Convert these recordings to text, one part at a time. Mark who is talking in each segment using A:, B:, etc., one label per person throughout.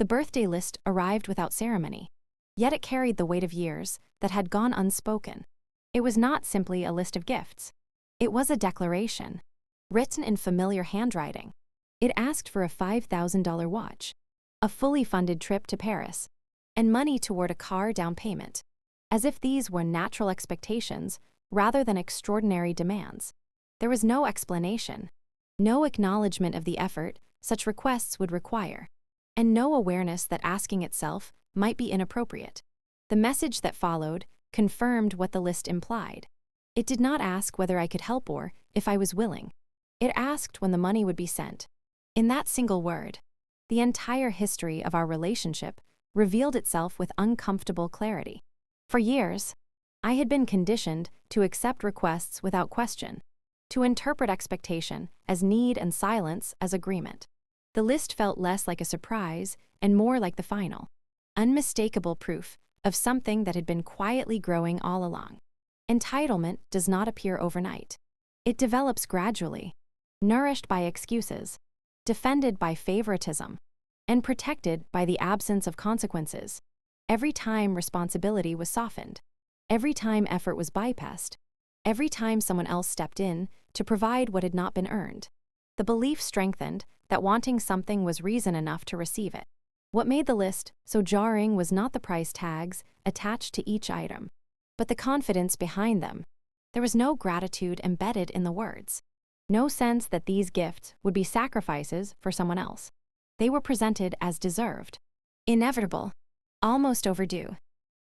A: The birthday list arrived without ceremony, yet it carried the weight of years that had gone unspoken. It was not simply a list of gifts. It was a declaration, written in familiar handwriting. It asked for a $5,000 watch, a fully funded trip to Paris, and money toward a car down payment, as if these were natural expectations rather than extraordinary demands. There was no explanation, no acknowledgement of the effort such requests would require, and no awareness that asking itself might be inappropriate. The message that followed confirmed what the list implied. It did not ask whether I could help or if I was willing. It asked when the money would be sent. In that single word, the entire history of our relationship revealed itself with uncomfortable clarity. For years, I had been conditioned to accept requests without question, to interpret expectation as need and silence as agreement. The list felt less like a surprise and more like the final, unmistakable proof of something that had been quietly growing all along. Entitlement does not appear overnight. It develops gradually, nourished by excuses, defended by favoritism, and protected by the absence of consequences. Every time responsibility was softened, every time effort was bypassed, every time someone else stepped in to provide what had not been earned, the belief strengthened that wanting something was reason enough to receive it. What made the list so jarring was not the price tags attached to each item, but the confidence behind them. There was no gratitude embedded in the words, no sense that these gifts would be sacrifices for someone else. They were presented as deserved, inevitable, almost overdue.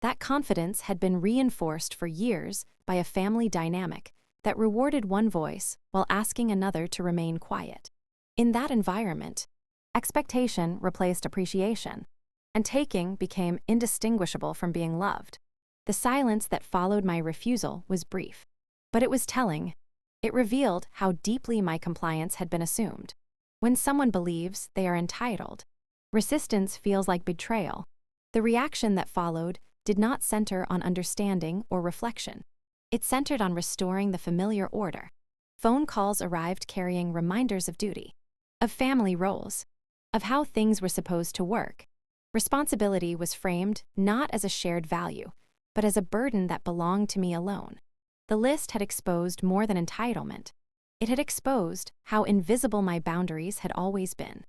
A: That confidence had been reinforced for years by a family dynamic that rewarded one voice while asking another to remain quiet. In that environment, expectation replaced appreciation, and taking became indistinguishable from being loved. The silence that followed my refusal was brief, but it was telling. It revealed how deeply my compliance had been assumed. When someone believes they are entitled, resistance feels like betrayal. The reaction that followed did not center on understanding or reflection. It centered on restoring the familiar order. Phone calls arrived carrying reminders of duty, of family roles, of how things were supposed to work. Responsibility was framed not as a shared value, but as a burden that belonged to me alone. The list had exposed more than entitlement. It had exposed how invisible my boundaries had always been.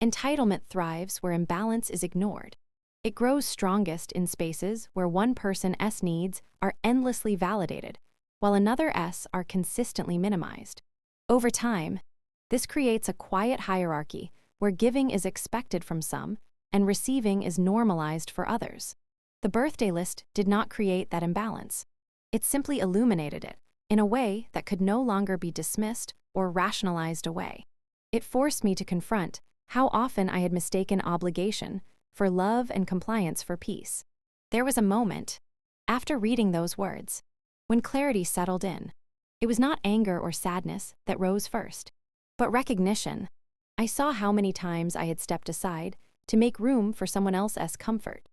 A: Entitlement thrives where imbalance is ignored. It grows strongest in spaces where one person's needs are endlessly validated, while another's are consistently minimized. Over time, this creates a quiet hierarchy where giving is expected from some and receiving is normalized for others. The birthday list did not create that imbalance. It simply illuminated it in a way that could no longer be dismissed or rationalized away. It forced me to confront how often I had mistaken obligation for love and compliance for peace. There was a moment, after reading those words, when clarity settled in. It was not anger or sadness that rose first, but recognition. I saw how many times I had stepped aside to make room for someone else's comfort.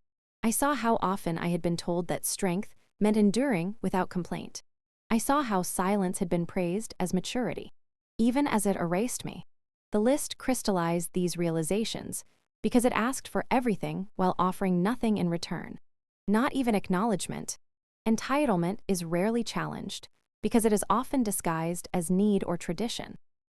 A: I saw how often I had been told that strength meant enduring without complaint. I saw how silence had been praised as maturity, even as it erased me. The list crystallized these realizations because it asked for everything while offering nothing in return, not even acknowledgement. Entitlement is rarely challenged because it is often disguised as need or tradition.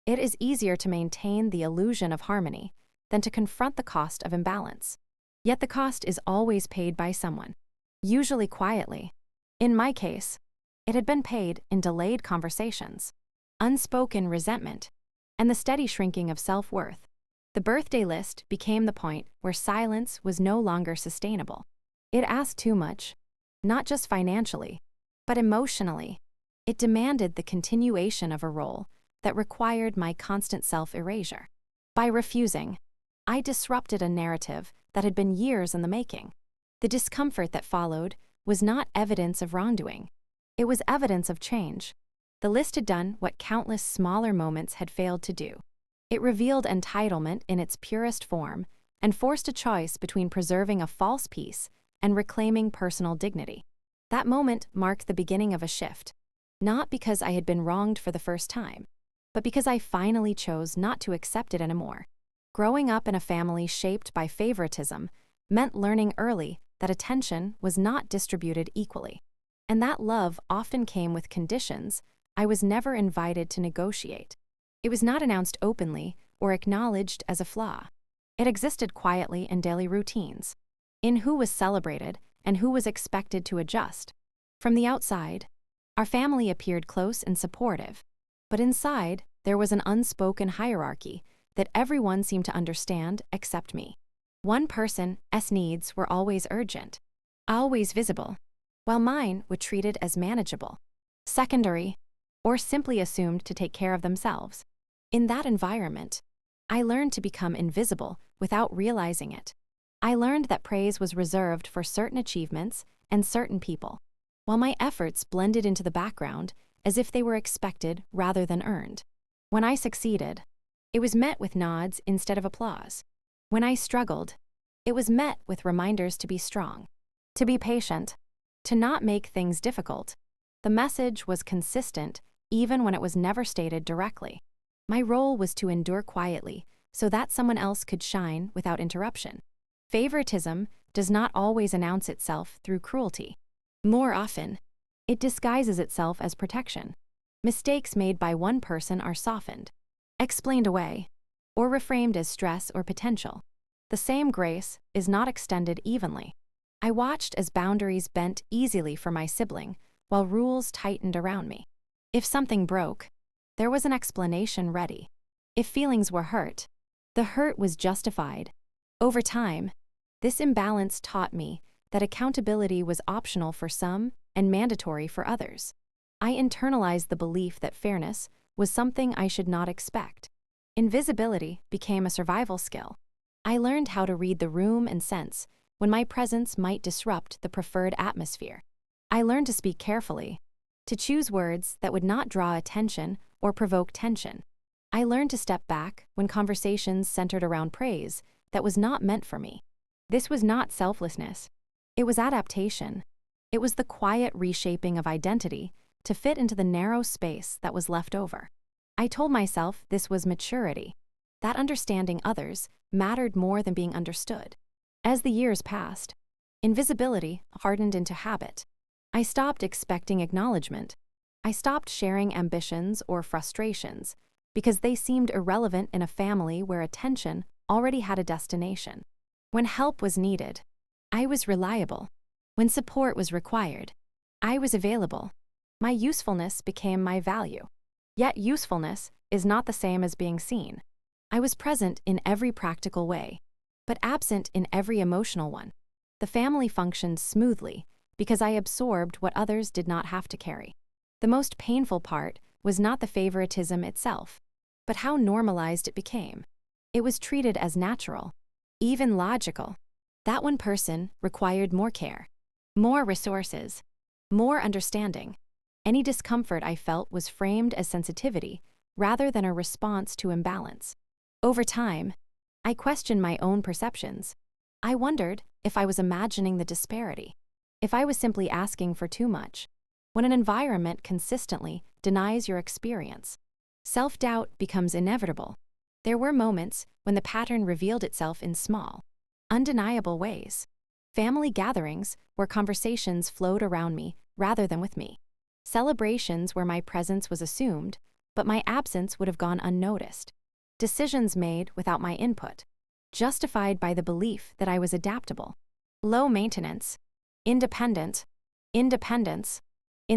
A: It is easier to maintain the illusion of harmony than to confront the cost of imbalance. Yet the cost is always paid by someone, usually quietly. In my case, it had been paid in delayed conversations, unspoken resentment, and the steady shrinking of self-worth. The birthday list became the point where silence was no longer sustainable. It asked too much, not just financially, but emotionally. It demanded the continuation of a role that required my constant self-erasure. By refusing, I disrupted a narrative that had been years in the making. The discomfort that followed was not evidence of wrongdoing. It was evidence of change. The list had done what countless smaller moments had failed to do. It revealed entitlement in its purest form and forced a choice between preserving a false peace and reclaiming personal dignity. That moment marked the beginning of a shift, not because I had been wronged for the first time, but because I finally chose not to accept it anymore. Growing up in a family shaped by favoritism meant learning early that attention was not distributed equally, and that love often came with conditions I was never invited to negotiate. It was not announced openly or acknowledged as a flaw. It existed quietly in daily routines, in who was celebrated and who was expected to adjust. From the outside, our family appeared close and supportive, but inside, there was an unspoken hierarchy that everyone seemed to understand except me. One person's needs were always urgent, always visible, while mine were treated as manageable, secondary, or simply assumed to take care of themselves. In that environment, I learned to become invisible without realizing it. I learned that praise was reserved for certain achievements and certain people, while my efforts blended into the background as if they were expected rather than earned. When I succeeded, it was met with nods instead of applause. When I struggled, it was met with reminders to be strong, to be patient, to not make things difficult. The message was consistent even when it was never stated directly. My role was to endure quietly so that someone else could shine without interruption. Favoritism does not always announce itself through cruelty. More often, it disguises itself as protection. Mistakes made by one person are softened, explained away, or reframed as stress or potential. The same grace is not extended evenly. I watched as boundaries bent easily for my sibling while rules tightened around me. If something broke, there was an explanation ready. If feelings were hurt, the hurt was justified. Over time, this imbalance taught me that accountability was optional for some and mandatory for others. I internalized the belief that fairness was something I should not expect. Invisibility became a survival skill. I learned how to read the room and sense when my presence might disrupt the preferred atmosphere. I learned to speak carefully, to choose words that would not draw attention or provoke tension. I learned to step back when conversations centered around praise that was not meant for me. This was not selflessness. It was adaptation. It was the quiet reshaping of identity to fit into the narrow space that was left over. I told myself this was maturity, that understanding others mattered more than being understood. As the years passed, invisibility hardened into habit. I stopped expecting acknowledgement. I stopped sharing ambitions or frustrations because they seemed irrelevant in a family where attention already had a destination. When help was needed, I was reliable. When support was required, I was available. My usefulness became my value. Yet usefulness is not the same as being seen. I was present in every practical way, but absent in every emotional one. The family functioned smoothly because I absorbed what others did not have to carry. The most painful part was not the favoritism itself, but how normalized it became. It was treated as natural, even logical. That one person required more care, more resources, more understanding. Any discomfort I felt was framed as sensitivity rather than a response to imbalance. Over time, I questioned my own perceptions. I wondered if I was imagining the disparity, if I was simply asking for too much. When an environment consistently denies your experience, self-doubt becomes inevitable. There were moments when the pattern revealed itself in small, undeniable ways. Family gatherings where conversations flowed around me rather than with me. Celebrations where my presence was assumed, but my absence would have gone unnoticed. Decisions made without my input, justified by the belief that I was adaptable. Low maintenance, independence. In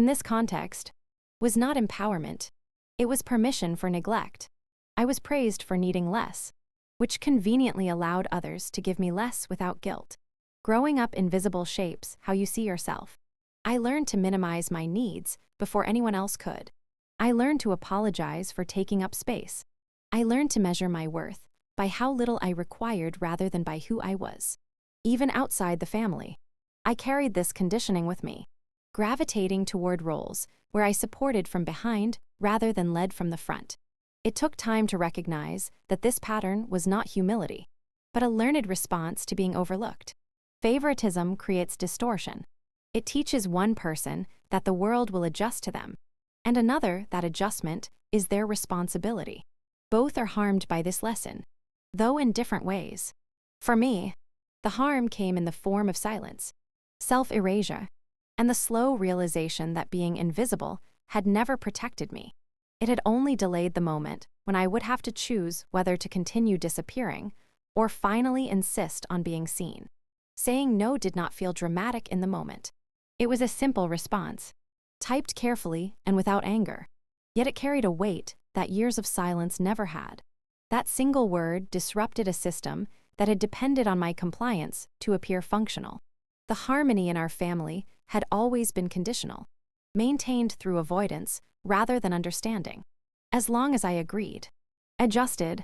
A: this context, was not empowerment. It was permission for neglect. I was praised for needing less, which conveniently allowed others to give me less without guilt. Growing up invisible shapes how you see yourself. I learned to minimize my needs before anyone else could. I learned to apologize for taking up space. I learned to measure my worth by how little I required rather than by who I was. Even outside the family, I carried this conditioning with me, gravitating toward roles where I supported from behind rather than led from the front. It took time to recognize that this pattern was not humility, but a learned response to being overlooked. Favoritism creates distortion. It teaches one person that the world will adjust to them, and another that adjustment is their responsibility. Both are harmed by this lesson. though in different ways. For me, the harm came in the form of silence, self-erasure, and the slow realization that being invisible had never protected me. It had only delayed the moment when I would have to choose whether to continue disappearing or finally insist on being seen. Saying no did not feel dramatic in the moment. It was a simple response, typed carefully and without anger, yet it carried a weight that years of silence never had. That single word disrupted a system that had depended on my compliance to appear functional. The harmony in our family had always been conditional, maintained through avoidance rather than understanding. As long as I agreed, adjusted,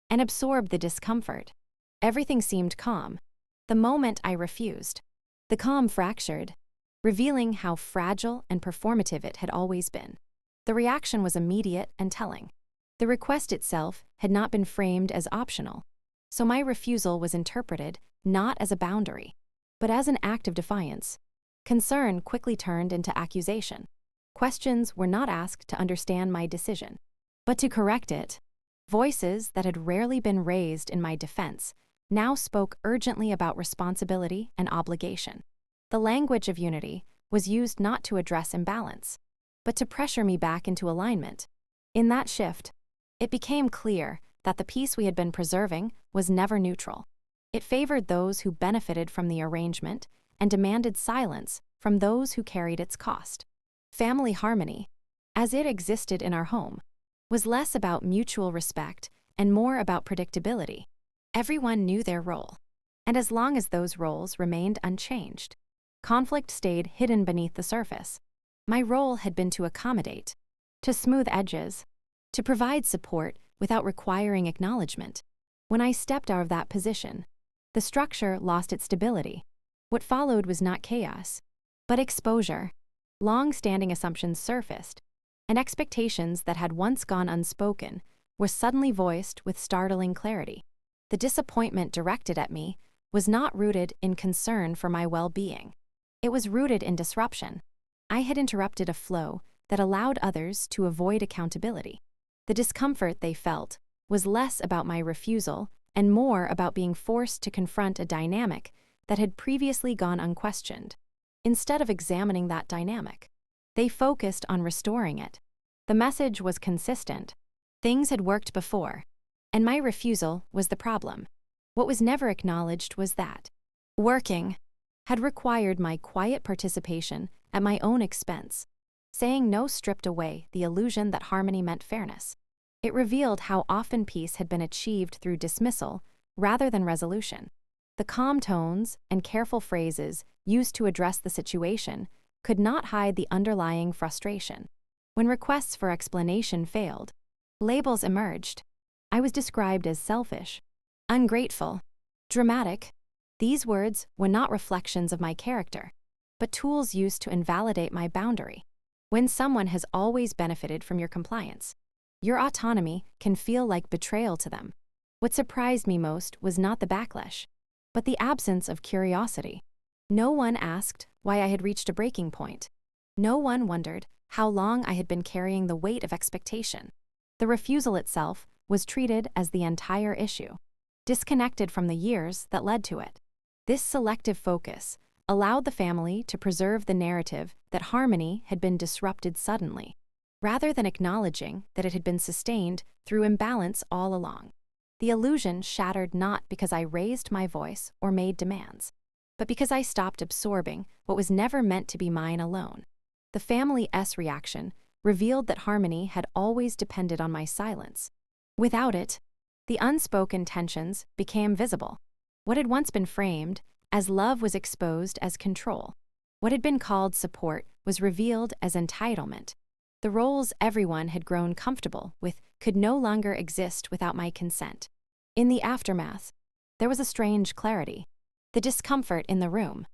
A: and absorbed the discomfort, everything seemed calm. The moment I refused, the calm fractured, revealing how fragile and performative it had always been. The reaction was immediate and telling. The request itself had not been framed as optional, so my refusal was interpreted not as a boundary, but as an act of defiance. Concern quickly turned into accusation. Questions were not asked to understand my decision, but to correct it. Voices that had rarely been raised in my defense now spoke urgently about responsibility and obligation. The language of unity was used not to address imbalance, but to pressure me back into alignment. In that shift, it became clear that the peace we had been preserving was never neutral. It favored those who benefited from the arrangement and demanded silence from those who carried its cost. Family harmony, as it existed in our home, was less about mutual respect and more about predictability. Everyone knew their role, and as long as those roles remained unchanged, conflict stayed hidden beneath the surface. My role had been to accommodate, to smooth edges, to provide support without requiring acknowledgement. When I stepped out of that position, the structure lost its stability. What followed was not chaos, but exposure. Long-standing assumptions surfaced, and expectations that had once gone unspoken were suddenly voiced with startling clarity. The disappointment directed at me was not rooted in concern for my well-being. It was rooted in disruption. I had interrupted a flow that allowed others to avoid accountability. The discomfort they felt was less about my refusal and more about being forced to confront a dynamic that had previously gone unquestioned. Instead of examining that dynamic, they focused on restoring it. The message was consistent. Things had worked before, and my refusal was the problem. What was never acknowledged was that working had required my quiet participation at my own expense. Saying no stripped away the illusion that harmony meant fairness. It revealed how often peace had been achieved through dismissal rather than resolution. The calm tones and careful phrases used to address the situation could not hide the underlying frustration. When requests for explanation failed, labels emerged. I was described as selfish, ungrateful, dramatic. These words were not reflections of my character, but tools used to invalidate my boundary. When someone has always benefited from your compliance, your autonomy can feel like betrayal to them. What surprised me most was not the backlash, but the absence of curiosity. No one asked why I had reached a breaking point. No one wondered how long I had been carrying the weight of expectation. The refusal itself was treated as the entire issue, disconnected from the years that led to it. This selective focus allowed the family to preserve the narrative that harmony had been disrupted suddenly, rather than acknowledging that it had been sustained through imbalance all along. The illusion shattered not because I raised my voice or made demands, but because I stopped absorbing what was never meant to be mine alone. The family's reaction revealed that harmony had always depended on my silence. Without it, the unspoken tensions became visible. What had once been framed as love was exposed as control. What had been called support was revealed as entitlement. The roles everyone had grown comfortable with could no longer exist without my consent. In the aftermath, there was a strange clarity. The discomfort in the room,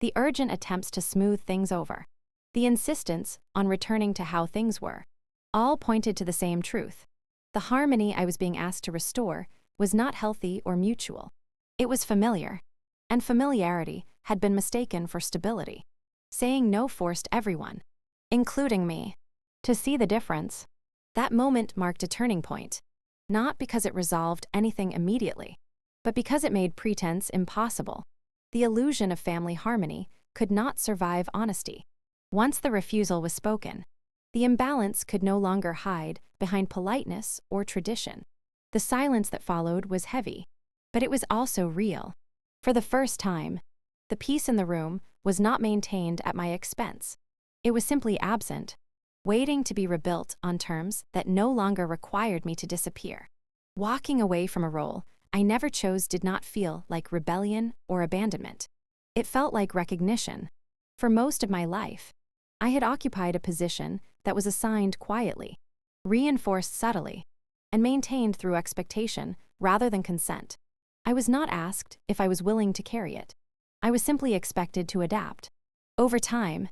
A: the urgent attempts to smooth things over, the insistence on returning to how things were, all pointed to the same truth. The harmony I was being asked to restore was not healthy or mutual. It was familiar, and familiarity had been mistaken for stability. Saying no forced everyone, including me, to see the difference. That moment marked a turning point. not because it resolved anything immediately, but because it made pretense impossible. The illusion of family harmony could not survive honesty. Once the refusal was spoken, the imbalance could no longer hide behind politeness or tradition. The silence that followed was heavy, but it was also real. For the first time, the peace in the room was not maintained at my expense. It was simply absent, waiting to be rebuilt on terms that no longer required me to disappear. Walking away from a role I never chose did not feel like rebellion or abandonment. It felt like recognition. For most of my life, I had occupied a position that was assigned quietly, reinforced subtly, and maintained through expectation rather than consent. I was not asked if I was willing to carry it. I was simply expected to adapt. Over time,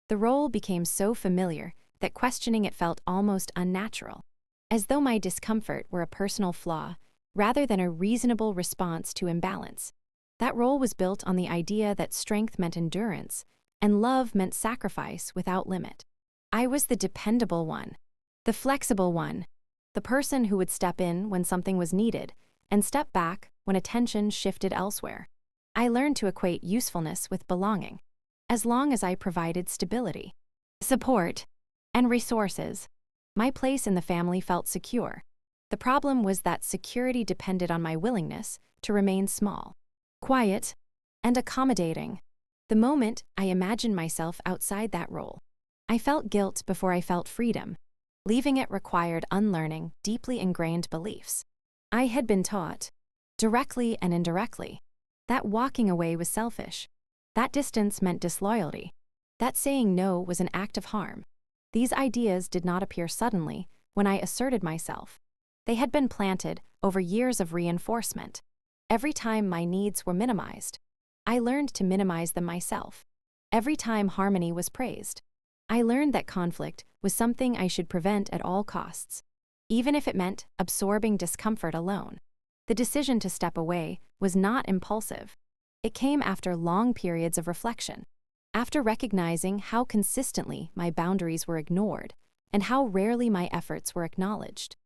A: the role became so familiar that questioning it felt almost unnatural, as though my discomfort were a personal flaw rather than a reasonable response to imbalance. That role was built on the idea that strength meant endurance and love meant sacrifice without limit. I was the dependable one, the flexible one, the person who would step in when something was needed and step back when attention shifted elsewhere. I learned to equate usefulness with belonging. As long as I provided stability, support, and resources, my place in the family felt secure. The problem was that security depended on my willingness to remain small, quiet, and accommodating. The moment I imagined myself outside that role, I felt guilt before I felt freedom. Leaving it required unlearning deeply ingrained beliefs. I had been taught, directly and indirectly, that walking away was selfish. That distance meant disloyalty. That saying no was an act of harm. These ideas did not appear suddenly when I asserted myself. They had been planted over years of reinforcement. Every time my needs were minimized, I learned to minimize them myself. Every time harmony was praised, I learned that conflict was something I should prevent at all costs, even if it meant absorbing discomfort alone. The decision to step away was not impulsive. It came after long periods of reflection, after recognizing how consistently my boundaries were ignored and how rarely my efforts were acknowledged.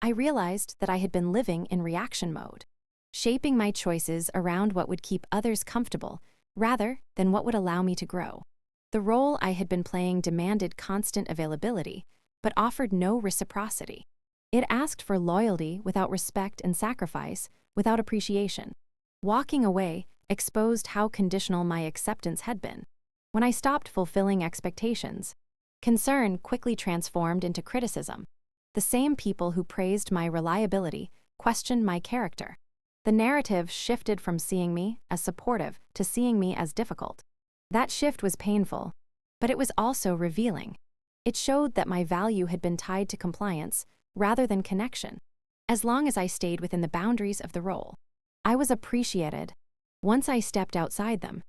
A: I realized that I had been living in reaction mode, shaping my choices around what would keep others comfortable rather than what would allow me to grow. The role I had been playing demanded constant availability, but offered no reciprocity. It asked for loyalty without respect and sacrifice without appreciation. Walking away exposed how conditional my acceptance had been. When I stopped fulfilling expectations, concern quickly transformed into criticism. The same people who praised my reliability questioned my character. The narrative shifted from seeing me as supportive to seeing me as difficult. That shift was painful, but it was also revealing. It showed that my value had been tied to compliance rather than connection. As long as I stayed within the boundaries of the role, I was appreciated. Once I stepped outside them,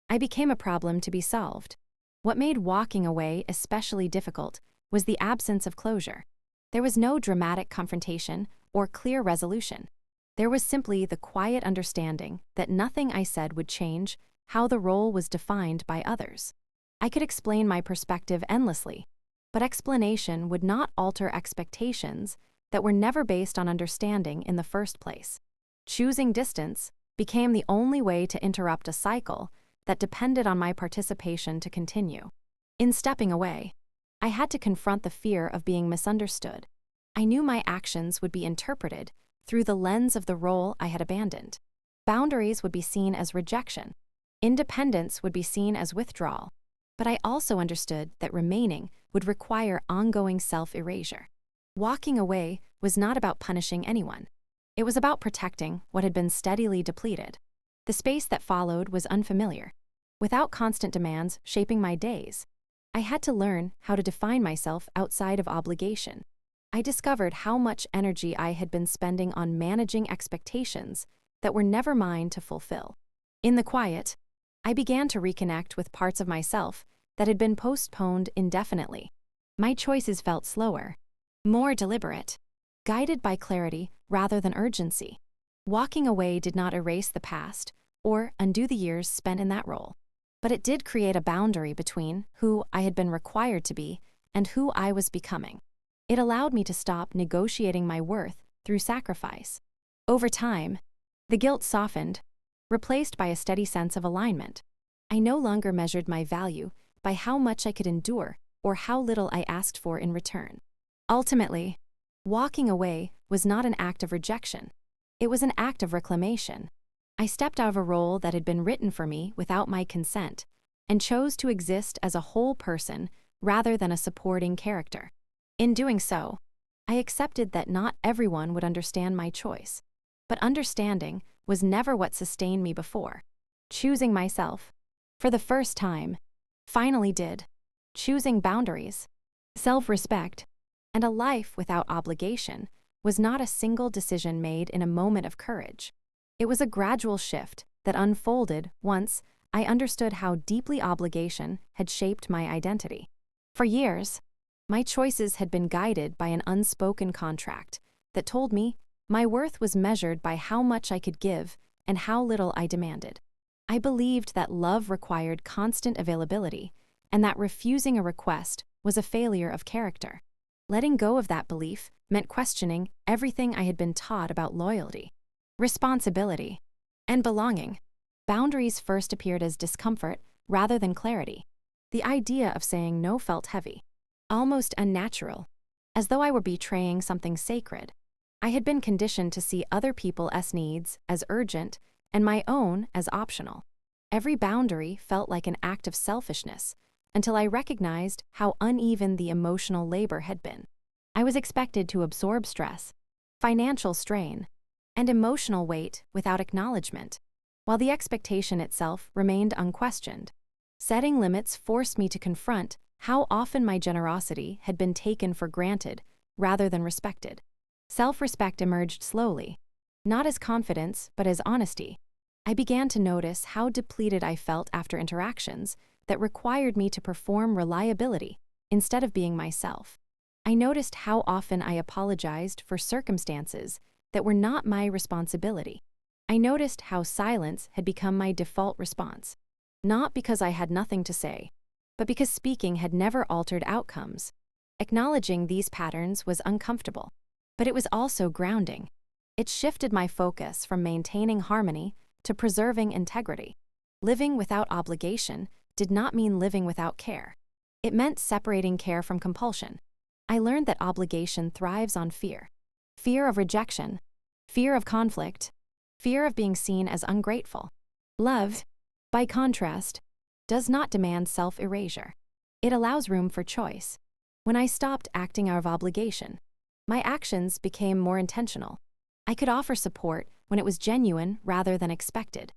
A: I became a problem to be solved. What made walking away especially difficult was the absence of closure. There was no dramatic confrontation or clear resolution. There was simply the quiet understanding that nothing I said would change how the role was defined by others. I could explain my perspective endlessly, but explanation would not alter expectations that were never based on understanding in the first place. Choosing distance became the only way to interrupt a cycle that depended on my participation to continue. In stepping away, I had to confront the fear of being misunderstood. I knew my actions would be interpreted through the lens of the role I had abandoned. Boundaries would be seen as rejection. Independence would be seen as withdrawal. But I also understood that remaining would require ongoing self-erasure. Walking away was not about punishing anyone. It was about protecting what had been steadily depleted. The space that followed was unfamiliar. Without constant demands shaping my days, I had to learn how to define myself outside of obligation. I discovered how much energy I had been spending on managing expectations that were never mine to fulfill. In the quiet, I began to reconnect with parts of myself that had been postponed indefinitely. My choices felt slower, more deliberate, guided by clarity rather than urgency. Walking away did not erase the past or undo the years spent in that role, but it did create a boundary between who I had been required to be and who I was becoming. It allowed me to stop negotiating my worth through sacrifice. Over time, the guilt softened, replaced by a steady sense of alignment. I no longer measured my value by how much I could endure or how little I asked for in return. Ultimately, walking away was not an act of rejection. It was an act of reclamation. I stepped out of a role that had been written for me without my consent and chose to exist as a whole person rather than a supporting character. In doing so, I accepted that not everyone would understand my choice, but understanding was never what sustained me before. Choosing myself, for the first time, finally did. Choosing boundaries, self-respect, and a life without obligation was not a single decision made in a moment of courage. It was a gradual shift that unfolded once I understood how deeply obligation had shaped my identity. For years, my choices had been guided by an unspoken contract that told me my worth was measured by how much I could give and how little I demanded. I believed that love required constant availability and that refusing a request was a failure of character. Letting go of that belief meant questioning everything I had been taught about loyalty, responsibility, and belonging. Boundaries first appeared as discomfort rather than clarity. The idea of saying no felt heavy, almost unnatural, as though I were betraying something sacred. I had been conditioned to see other people's needs as urgent and my own as optional. Every boundary felt like an act of selfishness until I recognized how uneven the emotional labor had been. I was expected to absorb stress, financial strain, and emotional weight without acknowledgement, while the expectation itself remained unquestioned. Setting limits forced me to confront how often my generosity had been taken for granted rather than respected. Self-respect emerged slowly, not as confidence but as honesty. I began to notice how depleted I felt after interactions that required me to perform reliability instead of being myself. I noticed how often I apologized for circumstances that were not my responsibility. I noticed how silence had become my default response, not because I had nothing to say, but because speaking had never altered outcomes. Acknowledging these patterns was uncomfortable, but it was also grounding. It shifted my focus from maintaining harmony to preserving integrity. Living without obligation did not mean living without care. It meant separating care from compulsion. I learned that obligation thrives on fear. Fear of rejection, fear of conflict, fear of being seen as ungrateful. Love, by contrast, does not demand self-erasure. It allows room for choice. When I stopped acting out of obligation, my actions became more intentional. I could offer support when it was genuine rather than expected,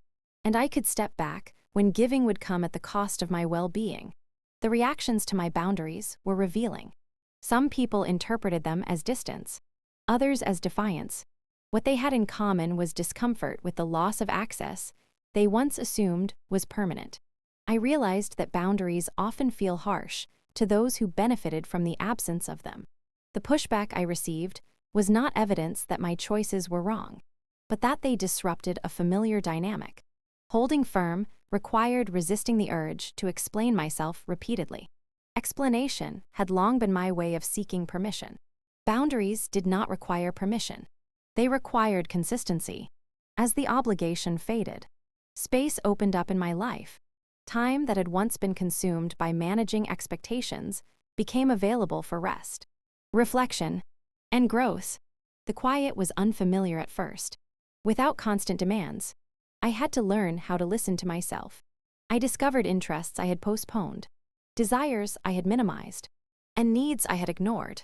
A: and I could step back when giving would come at the cost of my well-being. The reactions to my boundaries were revealing. Some people interpreted them as distance, others as defiance. What they had in common was discomfort with the loss of access they once assumed was permanent. I realized that boundaries often feel harsh to those who benefited from the absence of them. The pushback I received was not evidence that my choices were wrong, but that they disrupted a familiar dynamic. Holding firm required resisting the urge to explain myself repeatedly. Explanation had long been my way of seeking permission. Boundaries did not require permission. They required consistency. As the obligation faded, space opened up in my life. Time that had once been consumed by managing expectations became available for rest, reflection, and growth. The quiet was unfamiliar at first. Without constant demands, I had to learn how to listen to myself. I discovered interests I had postponed, desires I had minimized, and needs I had ignored.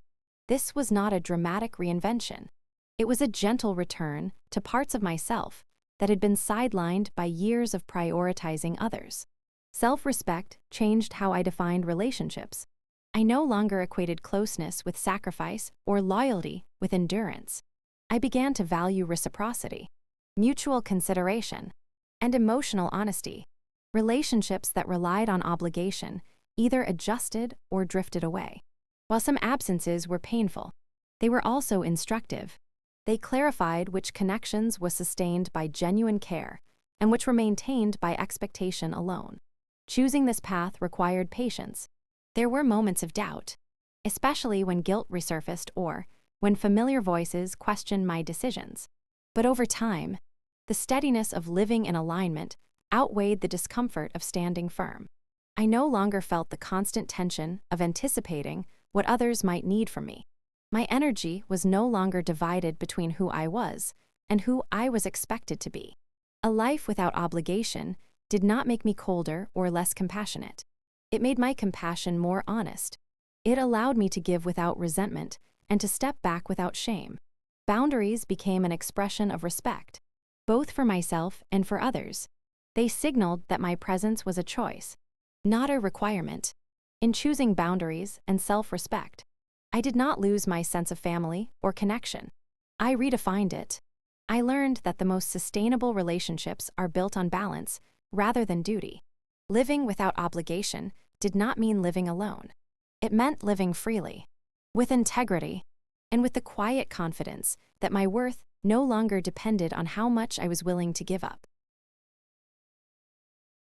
A: This was not a dramatic reinvention. It was a gentle return to parts of myself that had been sidelined by years of prioritizing others. Self-respect changed how I defined relationships. I no longer equated closeness with sacrifice or loyalty with endurance. I began to value reciprocity, mutual consideration, and emotional honesty. Relationships that relied on obligation either adjusted or drifted away. While some absences were painful, they were also instructive. They clarified which connections were sustained by genuine care and which were maintained by expectation alone. Choosing this path required patience. There were moments of doubt, especially when guilt resurfaced or, when familiar voices questioned my decisions. But over time, the steadiness of living in alignment outweighed the discomfort of standing firm. I no longer felt the constant tension of anticipating what others might need from me. My energy was no longer divided between who I was and who I was expected to be. A life without obligation did not make me colder or less compassionate. It made my compassion more honest. It allowed me to give without resentment and to step back without shame. Boundaries became an expression of respect, both for myself and for others. They signaled that my presence was a choice, not a requirement. In choosing boundaries and self-respect, I did not lose my sense of family or connection. I redefined it. I learned that the most sustainable relationships are built on balance rather than duty. Living without obligation did not mean living alone. It meant living freely, with integrity, and with the quiet confidence that my worth no longer depended on how much I was willing to give up.